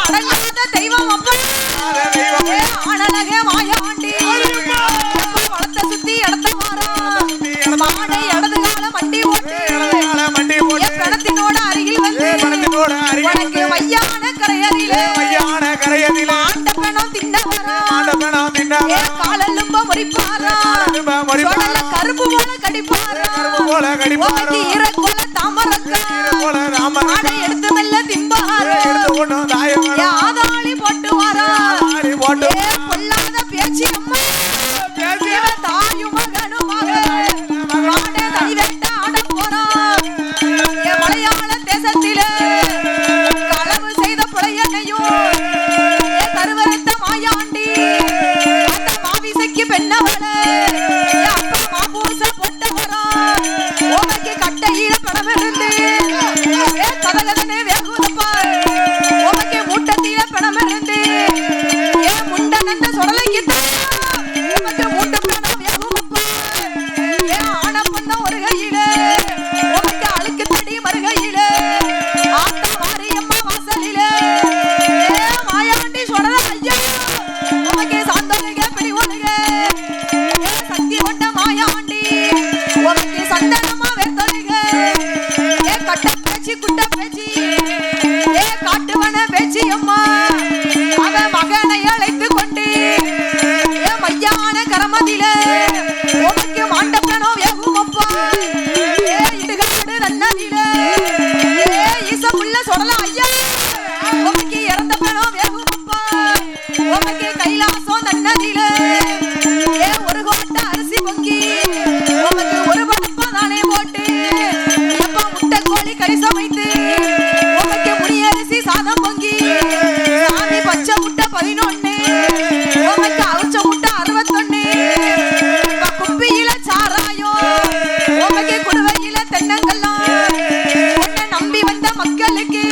அடங்காத தெய்வம் அப்பா ஆனலகே மாயாண்டி வளர்த்த சுத்தி இடத்த மாறா மாடை இடது கால மண்டி போட்டு பிணத்தினோட அருகில் வந்து உனக்கு வையான கரையதிலே ஆண்ட பிணம் தின்னவரா காலெலும்ப முறிப்பாரா கருப்பு போல கடிப்பாரா ஈரக்கோல தாமரக்கா எடுத்து மெல்ல திம்பாரா ஆதாளி போட்டு வாரா பொல்லாத பேச்சு அம்மா தாயும் மகனும் மகன் தனி வெட்ட ஆட போறா மலையாள தேசத்திலே களவு செய்த புலையனையும் கருவரத்த மாயாண்டி அந்த மாவிசைக்கு பெண்ணவள அப்பா மாபூச போட்டவரா உனக்கு கட்டையில பணமிருந்து கதகதனே வேகுதப்பா உனக்கு மூட்டத்தில பணமிருந்து முண்டனந்த சொடலைக்கு உனக்கு மூட்ட பணம் வேகுமப்பா ஆன பொண்ண ஒரு கையில உனக்கு அழுக்கு தடி மறுகையில ஆத்த மாரியம்மா வாசலில மாயாண்டி சொடல ஐயா உனக்கு சாந்தனுக பிடி ஒழுக சக்தி கொண்ட மாயாண்டி உனக்கு சந்தனமா வேத்தொழுக கட்ட பேச்சு குட்ட பேச்சு காட்டுவன பேச்சு அம்மா அவ மகனை அழைத்து கொண்டு மையான கரமதில உனக்கு மாண்டப்பனோ வேகுமப்பா இடுகாடு நன்னதில ஈசமுள்ள சொடல ஐயா உனக்கு இறந்த பனோ வேகுமப்பா உனக்கு கைலாசம் நன்னதில ஒரு கோட்ட அரிசி பொங்கி உனக்கு ஒரு படப்பா தானே போட்டு எப்ப முட்டை கோழி கறி சமைத்து உனக்கு முனியரிசி சாதம் பொங்கி சாமி பச்சை முட்டை 11 உனக்கு அவிச்ச முட்டை 61 குப்பியில சாராயோ உனக்கு குடுவையில தென்னங்கல்லாம் உன்னை நம்பி வந்த மக்களுக்கு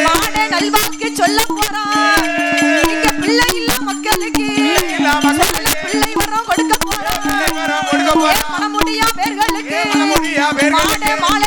மாட நல்வாக்கு சொல்ல போறா இங்க பிள்ளை இல்ல மக்களுக்கு பிள்ளை வரம் கொடுக்க போறா மனமுடியா பேர்களுக்கு மாட மாலை